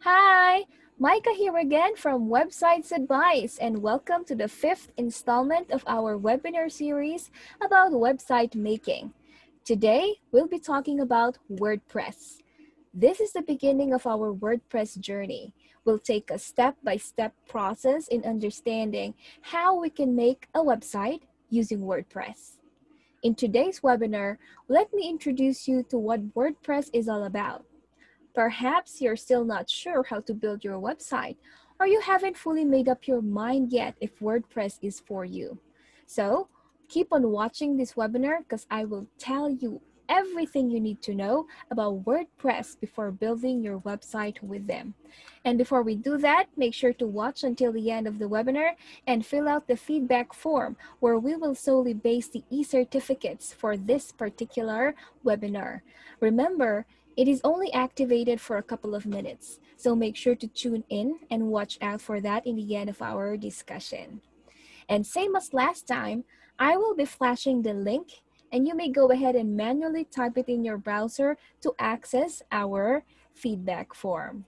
Hi, Micah here again from Websites Advice, and welcome to the fifth installment of our webinar series about website making. Today, we'll be talking about WordPress. This is the beginning of our WordPress journey. We'll take a step-by-step process in understanding how we can make a website using WordPress. In today's webinar, let me introduce you to what WordPress is all about. Perhaps you're still not sure how to build your website, or you haven't fully made up your mind yet if WordPress is for you. So keep on watching this webinar because I will tell you everything you need to know about WordPress before building your website with them. And before we do that, make sure to watch until the end of the webinar and fill out the feedback form where we will solely base the e-certificates for this particular webinar. Remember, it is only activated for a couple of minutes, so make sure to tune in and watch out for that in the end of our discussion. And same as last time, I will be flashing the link and you may go ahead and manually type it in your browser to access our feedback form.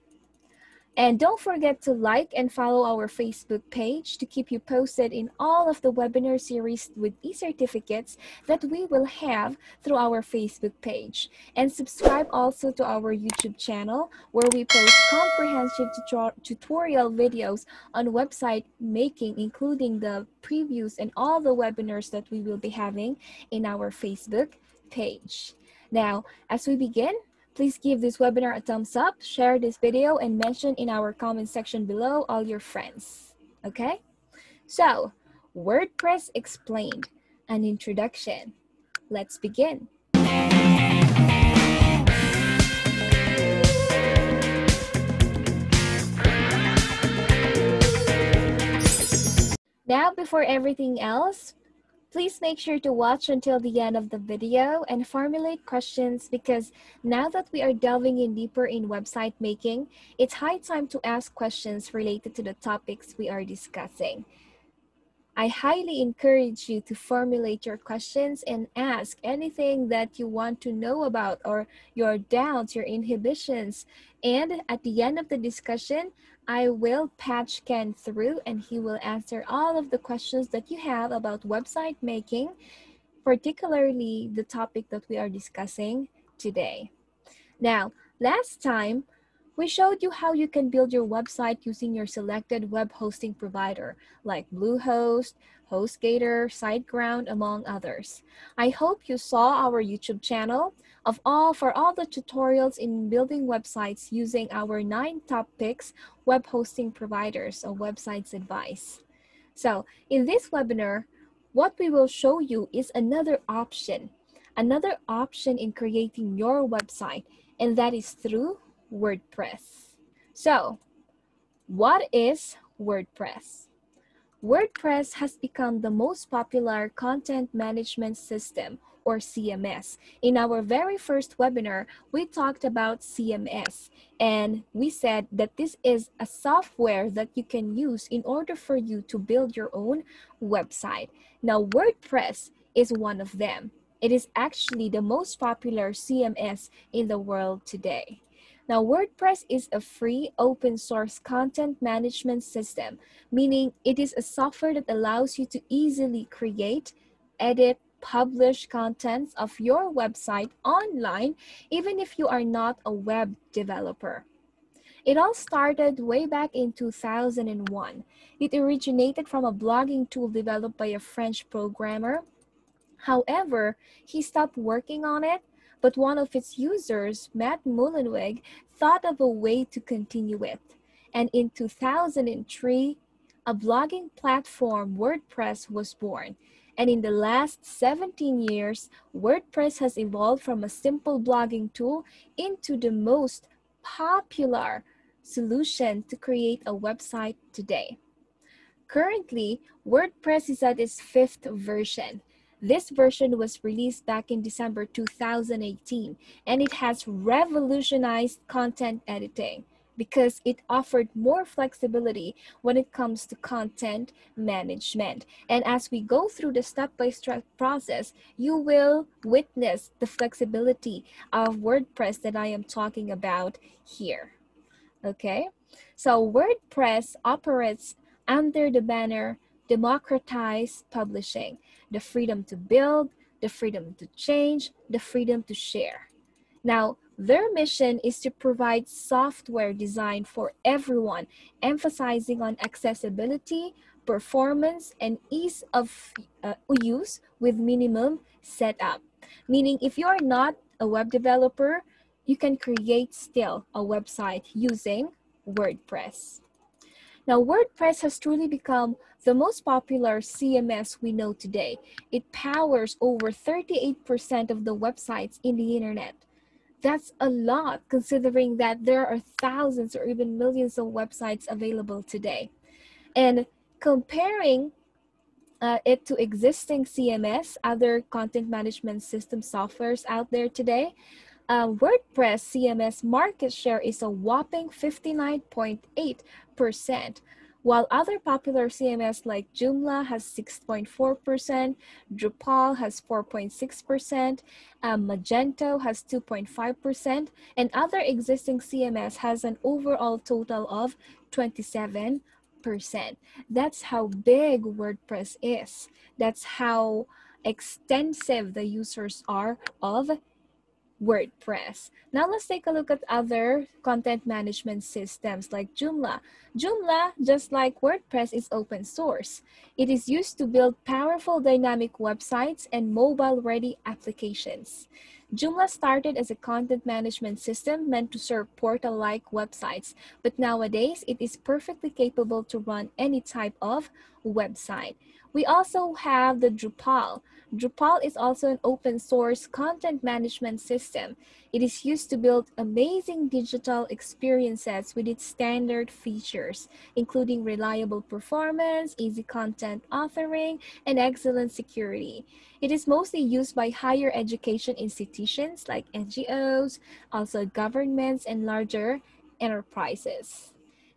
And don't forget to like and follow our Facebook page to keep you posted in all of the webinar series with e-certificates that we will have through our Facebook page. And subscribe also to our YouTube channel where we post comprehensive tutorial videos on website making, including the previews and all the webinars that we will be having in our Facebook page. Now, as we begin, please give this webinar a thumbs up, share this video, and mention in our comment section below all your friends. Okay? So, WordPress Explained, an introduction. Let's begin. Now, before everything else, please make sure to watch until the end of the video and formulate questions because now that we are delving in deeper in website making, it's high time to ask questions related to the topics we are discussing. I highly encourage you to formulate your questions and ask anything that you want to know about or your doubts, your inhibitions. And at the end of the discussion, I will patch Ken through and he will answer all of the questions that you have about website making, particularly the topic that we are discussing today. Now, last time, we showed you how you can build your website using your selected web hosting provider like Bluehost, HostGator, SiteGround, among others. I hope you saw our YouTube channel for all the tutorials in building websites using our 9 top picks web hosting providers of Websites Advice. So in this webinar, what we will show you is another option in creating your website, and that is through WordPress. So, what is WordPress? WordPress has become the most popular content management system, or CMS. In our very first webinar, we talked about CMS, and we said that this is a software that you can use in order for you to build your own website. Now, WordPress is one of them. It is actually the most popular CMS in the world today. Now, WordPress is a free open source content management system, meaning it is a software that allows you to easily create, edit, publish contents of your website online, even if you are not a web developer. It all started way back in 2001. It originated from a blogging tool developed by a French programmer. However, he stopped working on it, but one of its users, Matt Mullenweg, thought of a way to continue it. And in 2003, a blogging platform, WordPress, was born. And in the last 17 years, WordPress has evolved from a simple blogging tool into the most popular solution to create a website today. Currently, WordPress is at its 5th version. This version was released back in December 2018, and it has revolutionized content editing because it offered more flexibility when it comes to content management. And as we go through the step-by-step process, you will witness the flexibility of WordPress that I am talking about here. Okay, so WordPress operates under the banner democratize publishing, the freedom to build, the freedom to change, the freedom to share. Now, their mission is to provide software designed for everyone, emphasizing on accessibility, performance, and ease of use with minimum setup. Meaning, if you are not a web developer, you can create still a website using WordPress. Now, WordPress has truly become the most popular CMS we know today. It powers over 38% of the websites in the internet. That's a lot considering that there are thousands or even millions of websites available today. And comparing it to existing CMS, other content management system softwares out there today, WordPress CMS market share is a whopping 59.8%, while other popular CMS like Joomla has 6.4%, Drupal has 4.6%, Magento has 2.5%, and other existing CMS has an overall total of 27%. That's how big WordPress is. That's how extensive the users are of WordPress. Now let's take a look at other content management systems like Joomla. Joomla, just like WordPress, is open source. It is used to build powerful dynamic websites and mobile-ready applications. Joomla started as a content management system meant to serve portal-like websites, but nowadays it is perfectly capable to run any type of website. We also have the Drupal. Drupal is also an open source content management system. It is used to build amazing digital experiences with its standard features, including reliable performance, easy content authoring, and excellent security. It is mostly used by higher education institutions like NGOs, also governments, and larger enterprises.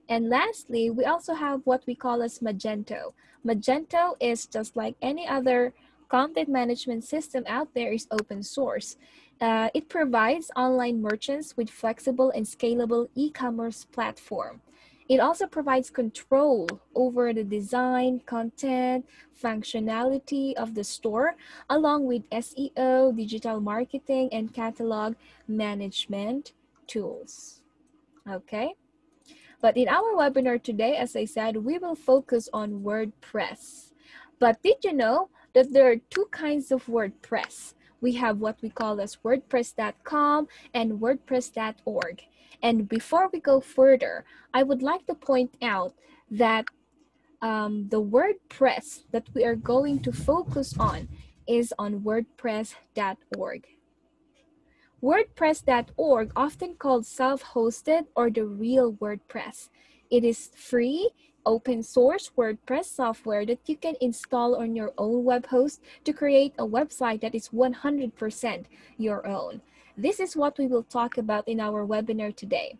And lastly, we also have what we call as Magento. Magento is just like any other content management system out there is open source. It provides online merchants with flexible and scalable e-commerce platform. It also provides control over the design, content, functionality of the store, along with SEO, digital marketing, and catalog management tools. Okay? But in our webinar today, as I said, we will focus on WordPress. But did you know that there are two kinds of WordPress? We have what we call as WordPress.com and WordPress.org. And before we go further, I would like to point out that the WordPress that we are going to focus on is on WordPress.org. WordPress.org, often called self-hosted or the real WordPress. It is free, open source WordPress software that you can install on your own web host to create a website that is 100% your own. This is what we will talk about in our webinar today.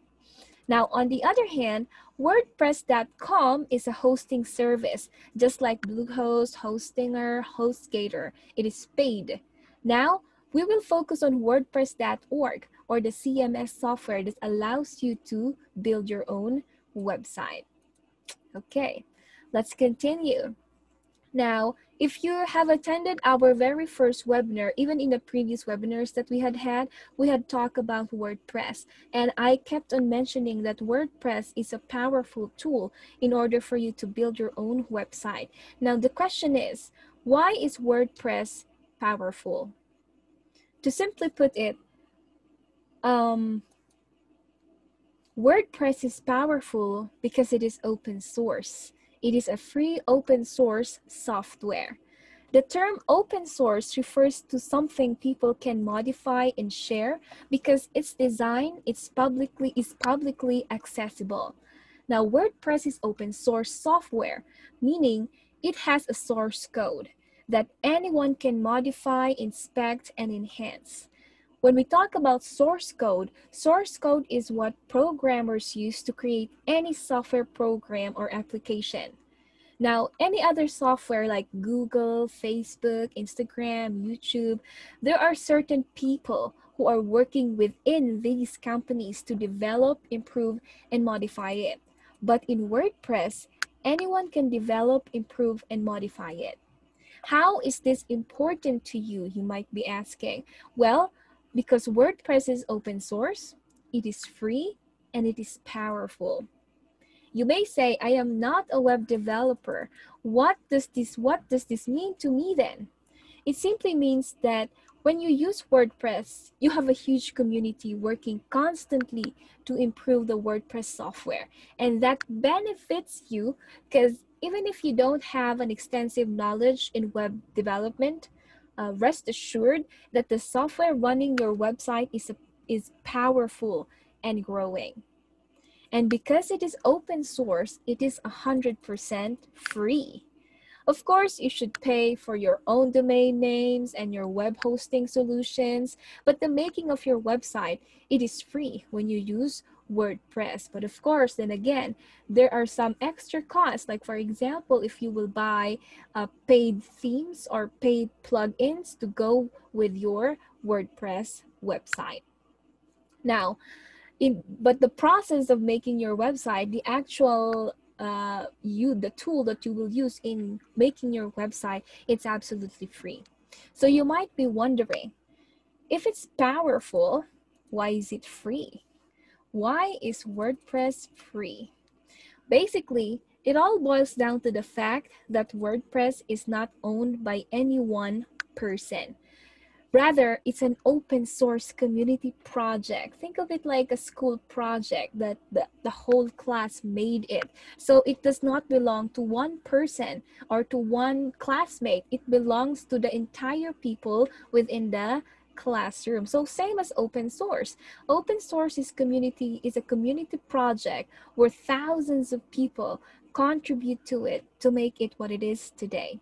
Now, on the other hand, WordPress.com is a hosting service, just like Bluehost, Hostinger, HostGator. It is paid. Now, we will focus on WordPress.org, or the CMS software that allows you to build your own website. Okay, let's continue. Now, if you have attended our very first webinar, even in the previous webinars that we had talked about WordPress. And I kept on mentioning that WordPress is a powerful tool in order for you to build your own website. Now, the question is, why is WordPress powerful? To simply put it, WordPress is powerful because it is open source. It is a free open source software. The term open source refers to something people can modify and share because its design is publicly accessible. Now, WordPress is open source software, meaning it has a source code that anyone can modify, inspect, and enhance. When we talk about source code is what programmers use to create any software program or application. Now, any other software like Google, Facebook, Instagram, YouTube, there are certain people who are working within these companies to develop, improve, and modify it. But in WordPress, anyone can develop, improve, and modify it. How is this important to you, you might be asking? Well, because WordPress is open source, it is free, and it is powerful. You may say, I am not a web developer. What does this mean to me then? It simply means that when you use WordPress, you have a huge community working constantly to improve the WordPress software. And that benefits you because even if you don't have an extensive knowledge in web development, rest assured that the software running your website is powerful and growing. And because it is open source, it is 100% free. Of course, you should pay for your own domain names and your web hosting solutions, but the making of your website, it is free when you use WordPress. But of course, then again, there are some extra costs. Like for example, if you will buy paid themes or paid plugins to go with your WordPress website. Now, but the process of making your website, the actual the tool that you will use in making your website, it's absolutely free. So you might be wondering, if it's powerful, why is it free? Why is WordPress free? Basically, it all boils down to the fact that WordPress is not owned by any one person. Rather, it's an open source community project. Think of it like a school project that the whole class made it. So it does not belong to one person or to one classmate. It belongs to the entire people within the classroom. So same as open source. Open source is a community project where thousands of people contribute to it to make it what it is today.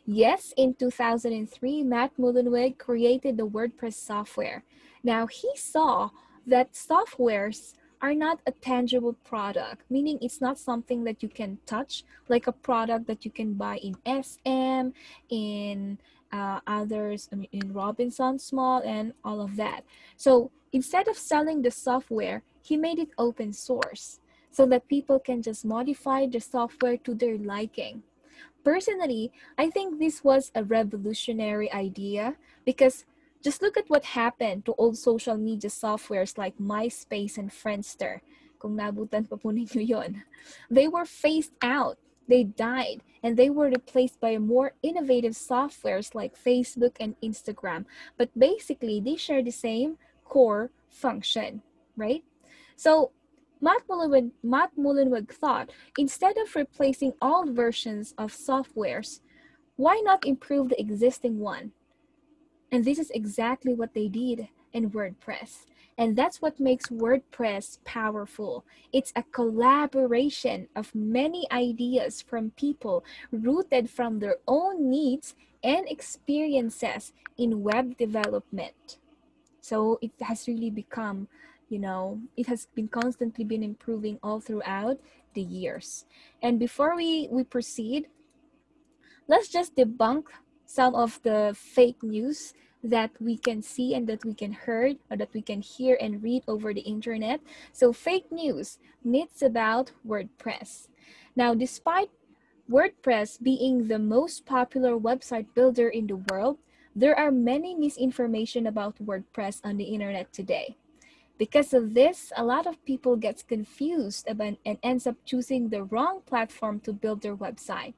Yes, in 2003, Matt Mullenweg created the WordPress software. Now, he saw that softwares are not a tangible product, meaning it's not something that you can touch, like a product that you can buy in SM, in others, in Robinson Small, and all of that. So instead of selling the software, he made it open source so that people can just modify the software to their liking. Personally, I think this was a revolutionary idea because just look at what happened to old social media softwares like MySpace and Friendster. Kung nabutan pa po ninyo yon. They were phased out, they died, and they were replaced by more innovative softwares like Facebook and Instagram. But basically, they share the same core function, right? So Matt Mullenweg thought, instead of replacing all versions of softwares, why not improve the existing one? And this is exactly what they did in WordPress. And that's what makes WordPress powerful. It's a collaboration of many ideas from people rooted from their own needs and experiences in web development. So it has really become, it has been constantly been improving all throughout the years. And before we proceed, let's just debunk some of the fake news that we can see and that we can hear or that we can hear and read over the internet. So fake news, myths about WordPress. Now, despite WordPress being the most popular website builder in the world, there are many misinformation about WordPress on the internet today. Because of this, a lot of people gets confused about and ends up choosing the wrong platform to build their website.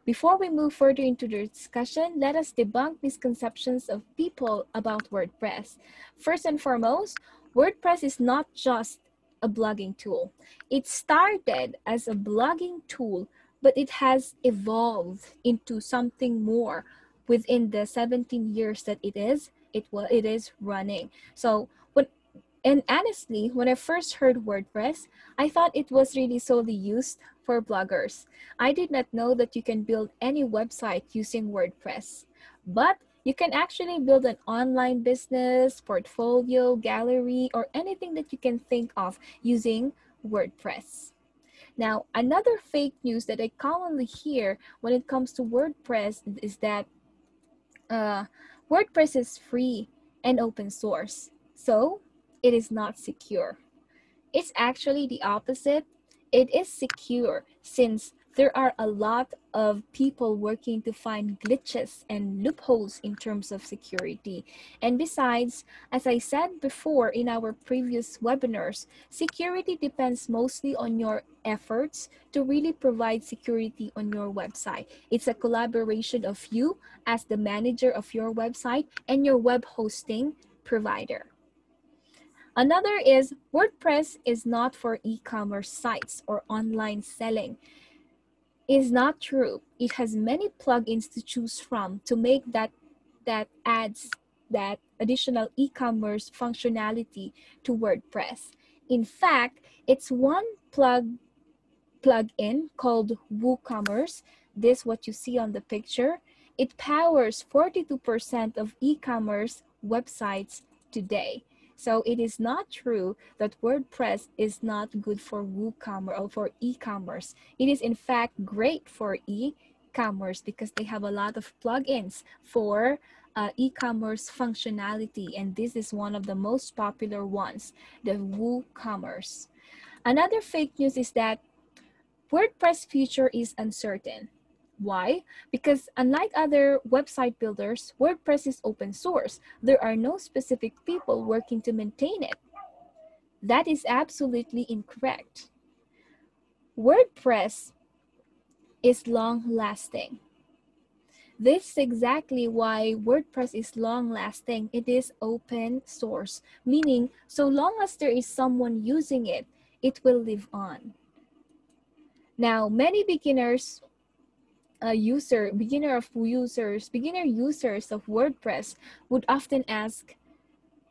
Before we move further into the discussion, let us debunk misconceptions of people about WordPress. First and foremost, WordPress is not just a blogging tool. It started as a blogging tool, but it has evolved into something more within the 17 years that it is running. So and honestly, when I first heard WordPress, I thought it was really solely used for bloggers. I did not know that you can build any website using WordPress. But you can actually build an online business, portfolio, gallery, or anything that you can think of using WordPress. Now, another fake news that I commonly hear when it comes to WordPress is that uh, WordPress is free and open source. So it is not secure. It's actually the opposite. It is secure since there are a lot of people working to find glitches and loopholes in terms of security. And besides, as I said before in our previous webinars, security depends mostly on your efforts to really provide security on your website. It's a collaboration of you as the manager of your website and your web hosting provider. Another is WordPress is not for e-commerce sites or online selling. Is not true. It has many plugins to choose from to make that adds that additional e-commerce functionality to WordPress. In fact, it's one plugin called WooCommerce. This what you see on the picture. It powers 42% of e-commerce websites today. So it is not true that WordPress is not good for WooCommerce or for e-commerce. It is in fact great for e-commerce because they have a lot of plugins for e-commerce functionality, and this is one of the most popular ones, the WooCommerce. Another fake news is that WordPress future is uncertain. Why? Because unlike other website builders, WordPress is open source. There are no specific people working to maintain it. That is absolutely incorrect. WordPress is long lasting. This is exactly why WordPress is long lasting. It is open source, meaning so long as there is someone using it, it will live on. Now, many beginner users of WordPress would often ask,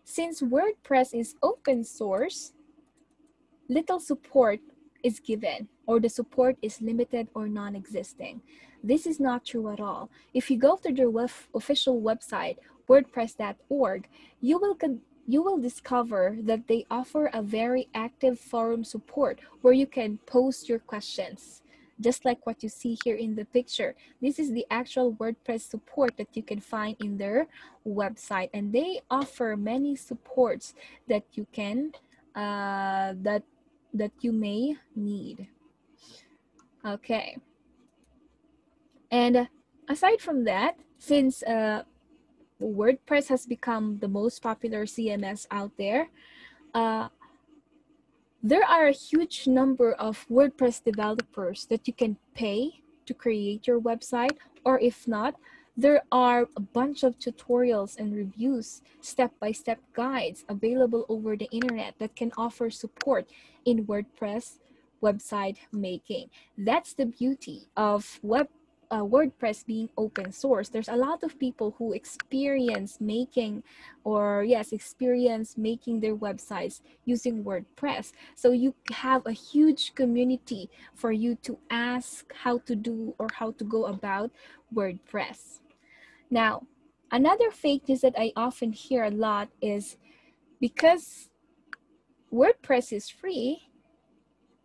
since WordPress is open source, little support is given, or the support is limited or non-existing. This is not true at all. If you go to their official website, wordpress.org, you will discover that they offer a very active forum support where you can post your questions. Just like what you see here in the picture. This is the actual WordPress support that you can find in their website, and they offer many supports that you can that you may need. Okay. And aside from that, since WordPress has become the most popular CMS out there, there are a huge number of WordPress developers that you can pay to create your website, or if not, there are a bunch of tutorials and reviews, step-by-step guides available over the internet that can offer support in WordPress website making. That's the beauty of WordPress being open source. There's a lot of people who experience making their websites using WordPress. So you have a huge community for you to ask how to do or how to go about WordPress. Now, another fake news that I often hear a lot is because WordPress is free,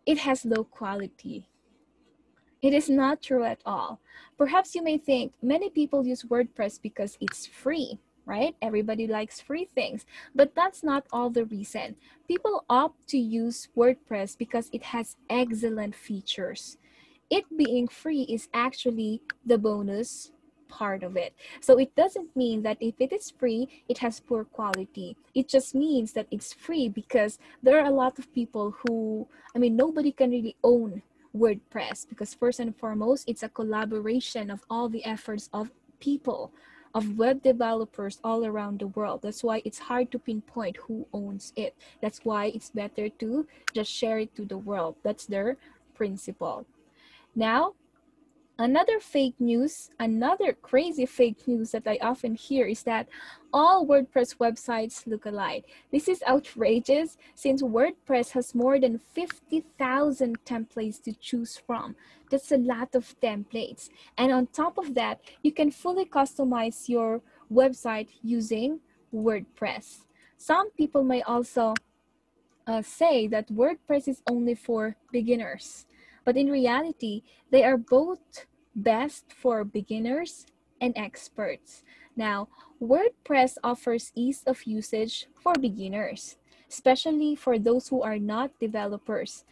it has low quality. It is not true at all. Perhaps you may think many people use WordPress because it's free, right? Everybody likes free things, but that's not all the reason. People opt to use WordPress because it has excellent features. It being free is actually the bonus part of it. So it doesn't mean that if it is free, it has poor quality. It just means that it's free because there are a lot of people who, nobody can really own WordPress because first and foremost, it's a collaboration of all the efforts of people, of web developers all around the world. That's why it's hard to pinpoint who owns it. That's why it's better to just share it to the world. That's their principle. Now, another crazy fake news that I often hear is that all WordPress websites look alike. This is outrageous since WordPress has more than 50,000 templates to choose from. That's a lot of templates. And on top of that, you can fully customize your website using WordPress. Some people may also say that WordPress is only for beginners. But in reality, they are both best for beginners and experts. Now, WordPress offers ease of usage for beginners, especially for those who are not developers.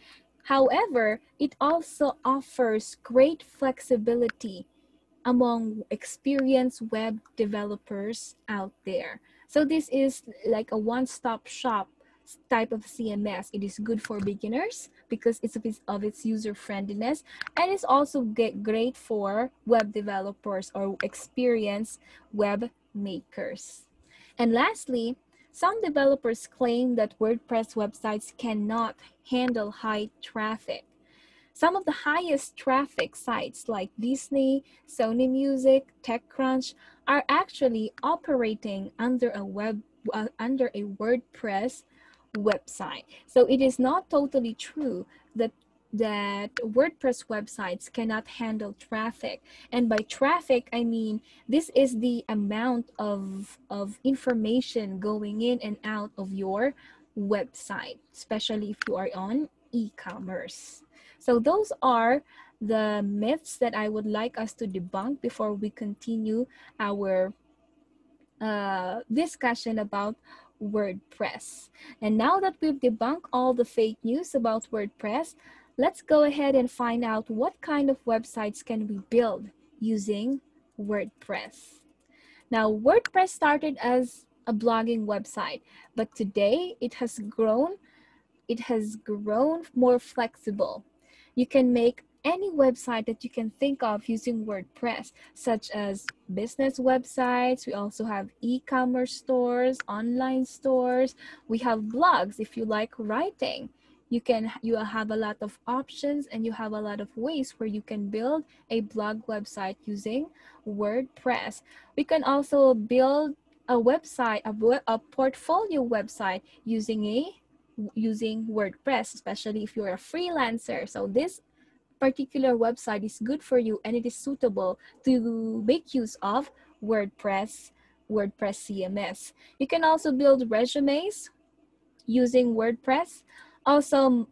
However, it also offers great flexibility among experienced web developers out there. So this is like a one-stop shop type of CMS. It is good for beginners because of its user friendliness, and it's also great for web developers or experienced web makers. And lastly, some developers claim that WordPress websites cannot handle high traffic. Some of the highest traffic sites like Disney, Sony Music, TechCrunch are actually operating under under a WordPress website. So it is not totally true that WordPress websites cannot handle traffic. And by traffic, I mean this is the amount of information going in and out of your website, especially if you are on e-commerce. So those are the myths that I would like us to debunk before we continue our discussion about WordPress. And now that we've debunked all the fake news about WordPress, let's go ahead and find out what kind of websites can we build using WordPress. Now, WordPress started as a blogging website, but today it has grown more flexible. You can make any website that you can think of using WordPress, such as business websites. We also have e-commerce stores, online stores. We have blogs if you like writing. You have a lot of options and you have a lot of ways where you can build a blog website using WordPress. We can also build a website, a portfolio website using WordPress, especially if you're a freelancer. So this particular website is good for you and it is suitable to make use of WordPress CMS. You can also build resumes using WordPress. Also,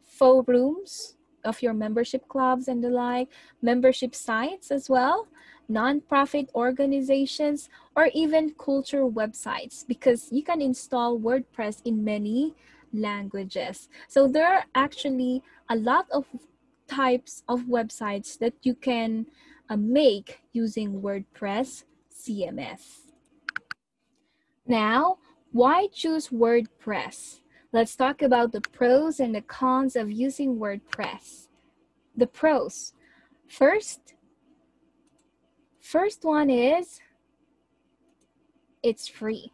forums of your membership clubs and the like, membership sites as well, nonprofit organizations, or even culture websites, because you can install WordPress in many languages. So there are actually a lot of types of websites that you can make using WordPress CMS. Now, why choose WordPress? Let's talk about the pros and the cons of using WordPress. The pros. First one is it's free.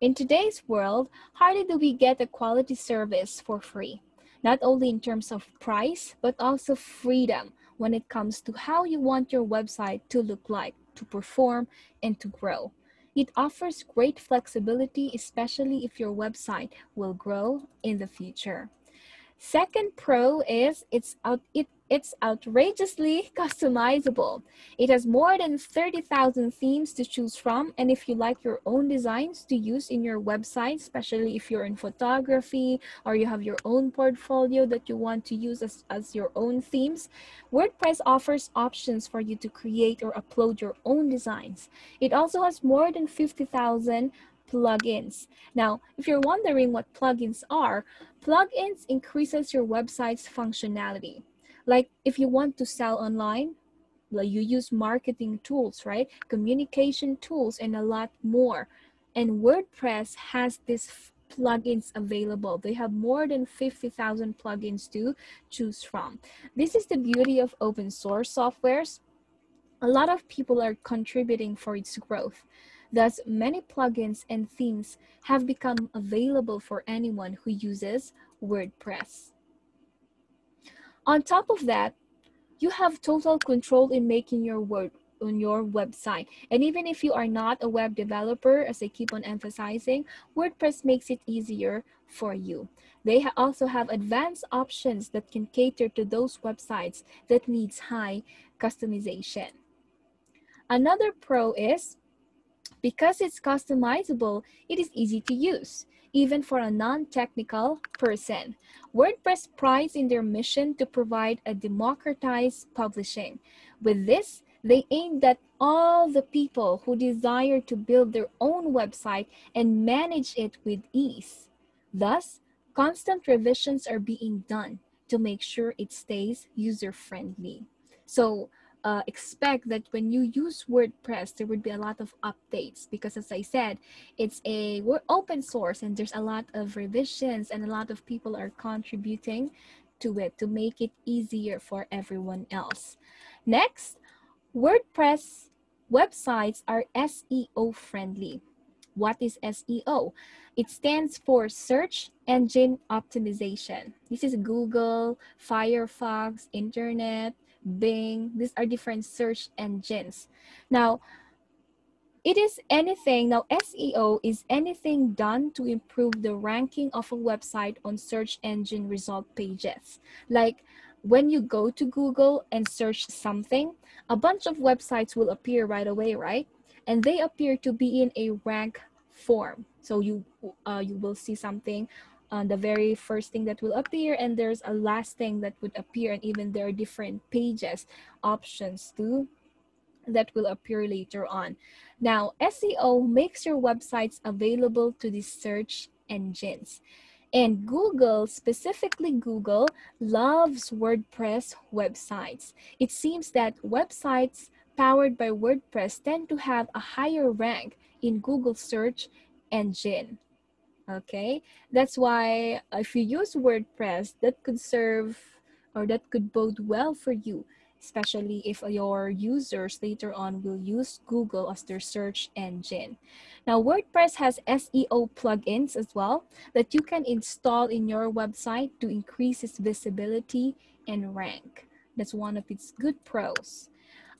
In today's world, hardly do we get a quality service for free, not only in terms of price, but also freedom when it comes to how you want your website to look like, to perform, and to grow. It offers great flexibility, especially if your website will grow in the future. Second pro is it's outrageously customizable. It has more than 30,000 themes to choose from, and if you like your own designs to use in your website, especially if you're in photography or you have your own portfolio that you want to use as your own themes, WordPress offers options for you to create or upload your own designs. It also has more than 50,000 plugins. Now, if you're wondering what plugins are, plugins increases your website's functionality. Like if you want to sell online, like you use marketing tools, right? Communication tools and a lot more. And WordPress has these plugins available. They have more than 50,000 plugins to choose from. This is the beauty of open source softwares. A lot of people are contributing for its growth. Thus, many plugins and themes have become available for anyone who uses WordPress. On top of that, you have total control in making your work on your website. And even if you are not a web developer, as I keep on emphasizing, WordPress makes it easier for you. They also have advanced options that can cater to those websites that needs high customization. Another pro is because it's customizable, it is easy to use, even for a non-technical person. WordPress prides in their mission to provide a democratized publishing. With this, They aimed at all the people who desire to build their own website and manage it with ease. Thus, constant revisions are being done to make sure it stays user-friendly. So, expect that when you use WordPress, there would be a lot of updates because, as I said, we're open source and there's a lot of revisions and a lot of people are contributing to it to make it easier for everyone else. Next, WordPress websites are SEO friendly. What is SEO? It stands for Search Engine Optimization. This is Google, Firefox, Internet, Bing. These are different search engines. Now, SEO is anything done to improve the ranking of a website on search engine result pages. Like when you go to Google and search something, a bunch of websites will appear right away, right? And they appear to be in a rank form. So you will see something on the very first thing that will appear, and there's a last thing that would appear, and even there are different pages options too that will appear later on. Now, SEO makes your websites available to these search engines. And Google, specifically Google, loves WordPress websites. It seems that websites powered by WordPress tend to have a higher rank in Google search engine. Okay, that's why if you use WordPress, that could serve or that could bode well for you, especially if your users later on will use Google as their search engine. Now, WordPress has SEO plugins as well that you can install in your website to increase its visibility and rank. That's one of its good pros.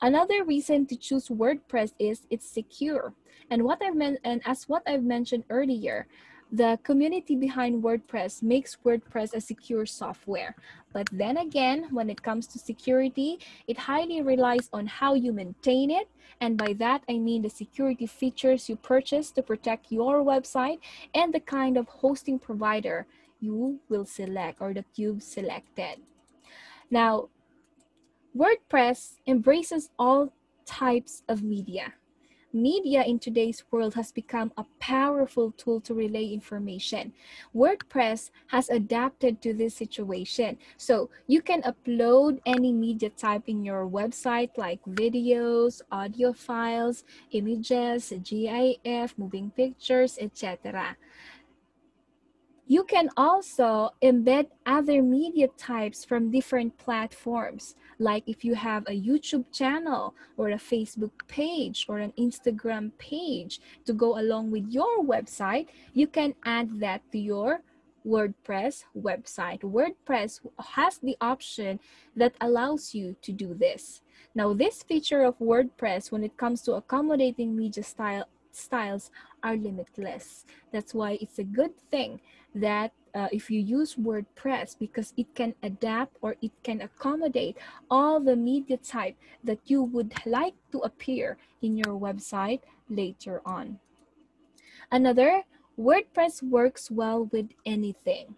Another reason to choose WordPress is it's secure. And as what I've mentioned earlier, the community behind WordPress makes WordPress a secure software. But then again, when it comes to security, it highly relies on how you maintain it. And by that, I mean the security features you purchase to protect your website and the kind of hosting provider you will select or that you've selected. Now, WordPress embraces all types of media. Media in today's world has become a powerful tool to relay information. WordPress has adapted to this situation. So you can upload any media type in your website like videos, audio files, images, GIF, moving pictures, etc. You can also embed other media types from different platforms. Like if you have a YouTube channel or a Facebook page or an Instagram page to go along with your website, you can add that to your WordPress website. WordPress has the option that allows you to do this. Now, this feature of WordPress when it comes to accommodating media styles are limitless. That's why it's a good thing that if you use WordPress, because it can adapt or it can accommodate all the media type that you would like to appear in your website later on. Another, WordPress works well with anything.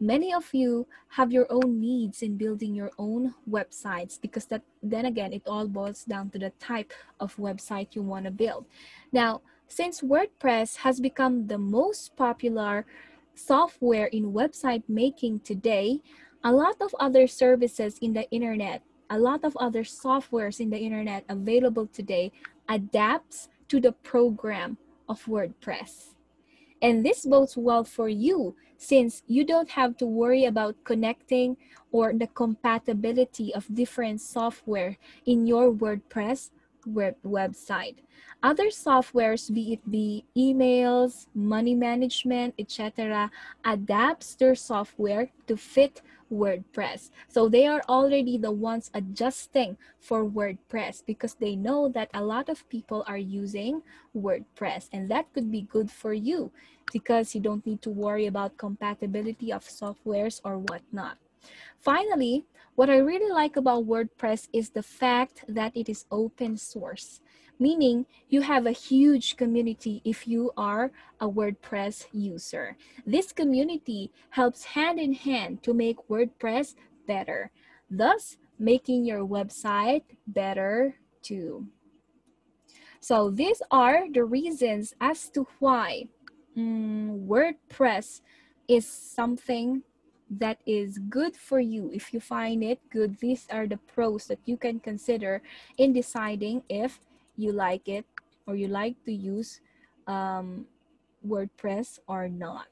Many of you have your own needs in building your own websites because that then again it all boils down to the type of website you want to build. Now, since WordPress has become the most popular software in website making today, a lot of other services in the internet, a lot of other softwares in the internet available today adapts to the program of WordPress. And this bodes well for you since you don't have to worry about connecting or the compatibility of different software in your WordPress website. Other softwares, be it be emails, money management, etc., adapts their software to fit WordPress. So they are already the ones adjusting for WordPress because they know that a lot of people are using WordPress, and that could be good for you because you don't need to worry about compatibility of softwares or whatnot. Finally, what I really like about WordPress is the fact that it is open source, meaning you have a huge community if you are a WordPress user. This community helps hand in hand to make WordPress better, thus making your website better 2. So these are the reasons as to why WordPress is something that is good for you. If you find it good, these are the pros that you can consider in deciding if you like it or you like to use WordPress or not.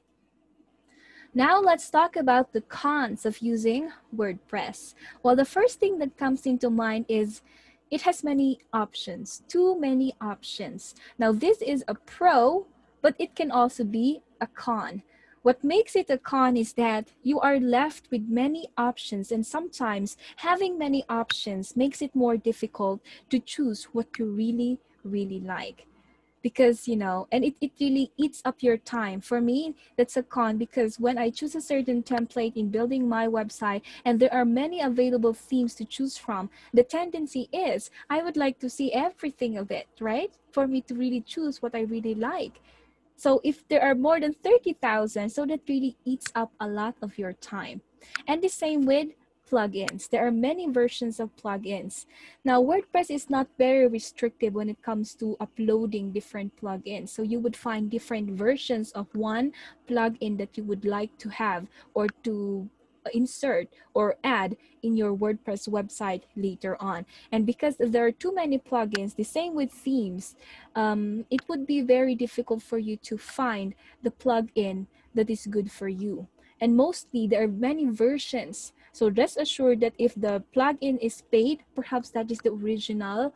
Now let's talk about the cons of using WordPress. Well, the first thing that comes into mind is it has many options, too many options. Now this is a pro, but it can also be a con. What makes it a con is that you are left with many options, and sometimes having many options makes it more difficult to choose what you really like, because and it really eats up your time. For me, that's a con, because when I choose a certain template in building my website and there are many available themes to choose from, the tendency is I would like to see everything of it, right, for me to really choose what I really like. So if there are more than 30,000, so that really eats up a lot of your time. And the same with plugins. There are many versions of plugins. Now, WordPress is not very restrictive when it comes to uploading different plugins. So you would find different versions of one plugin that you would like to have or to insert or add in your WordPress website later on. And because there are too many plugins, the same with themes, it would be very difficult for you to find the plugin that is good for you. And mostly there are many versions. So rest assured that if the plugin is paid, perhaps that is the original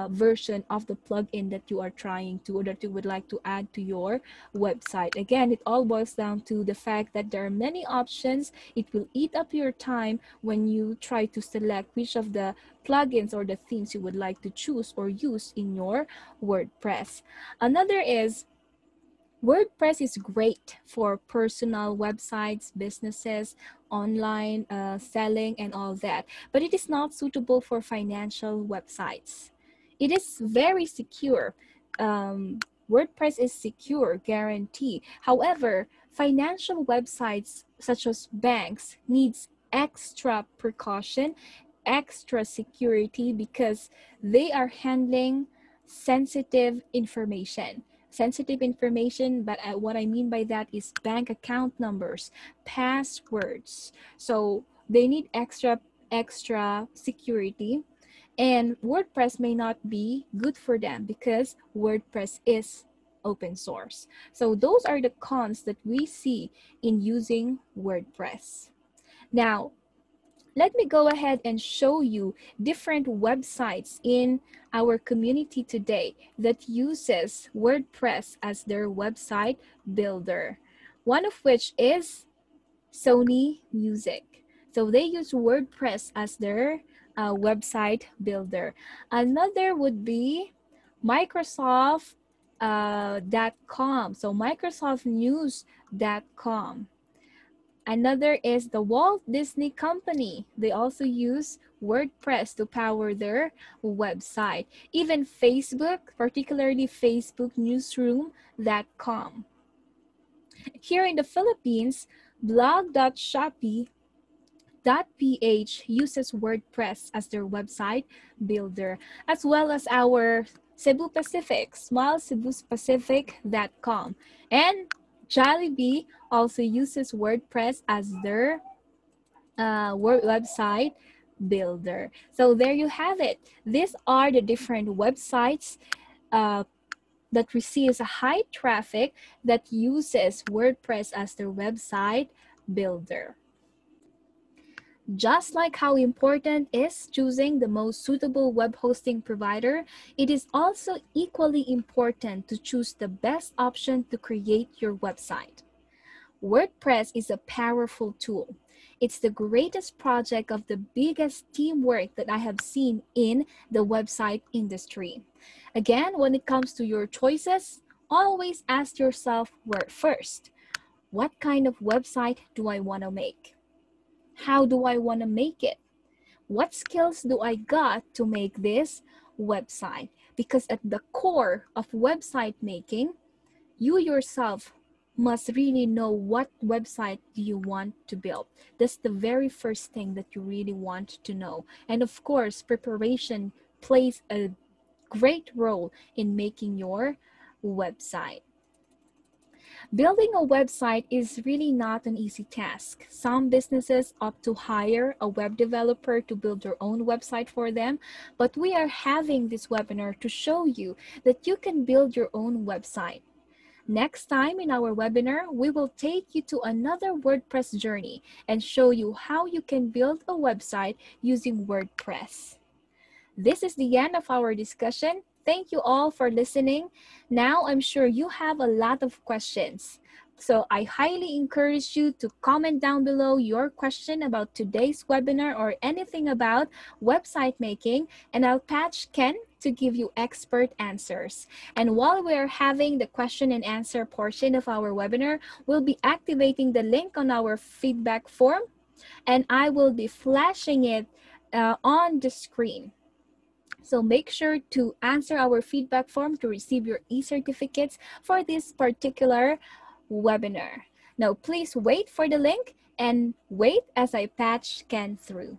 version of the plugin that you are trying to, or that you would like to add to your website. Again, it all boils down to the fact that there are many options. It will eat up your time when you try to select which of the plugins or the themes you would like to choose or use in your WordPress. Another is WordPress is great for personal websites, businesses, online selling, and all that, but it is not suitable for financial websites. It is very secure. WordPress is secure, guarantee. However, financial websites such as banks needs extra precaution, extra security, because they are handling sensitive information. Sensitive information, but what I mean by that is bank account numbers, passwords. So they need extra security, and WordPress may not be good for them because WordPress is open source. So those are the cons that we see in using WordPress. Now, let me go ahead and show you different websites in our community today that uses WordPress as their website builder. One of which is Sony Music. So they use WordPress as their website builder. Another would be Microsoft .com. So MicrosoftNews.com. Another is the Walt Disney Company. They also use WordPress to power their website. Even Facebook, particularly Facebook Newsroom.com. Here in the Philippines, blog.shopee.ph uses WordPress as their website builder, as well as our Cebu Pacific, SmileCebuPacific.com. And Jollibee also uses WordPress as their website builder. So there you have it. These are the different websites that receives a high traffic that uses WordPress as their website builder. Just like how important is choosing the most suitable web hosting provider, it is also equally important to choose the best option to create your website. WordPress is a powerful tool. It's the greatest project of the biggest teamwork that I have seen in the website industry. Again, when it comes to your choices, always ask yourself first, what kind of website do I want to make? How do I want to make it? What skills do I got to make this website? Because at the core of website making, you yourself must really know what website do you want to build. That's the very first thing that you really want to know. And of course, preparation plays a great role in making your website. Building a website is really not an easy task. Some businesses opt to hire a web developer to build their own website for them, but we are having this webinar to show you that you can build your own website. Next time in our webinar, we will take you to another WordPress journey and show you how you can build a website using WordPress. This is the end of our discussion. Thank you all for listening. Now I'm sure you have a lot of questions. So I highly encourage you to comment down below your question about today's webinar or anything about website making, and I'll patch Ken to give you expert answers. And while we're having the question and answer portion of our webinar, we'll be activating the link on our feedback form, and I will be flashing it on the screen. So make sure to answer our feedback form to receive your e-certificates for this particular webinar. Now, please wait for the link and wait as I patch Ken through.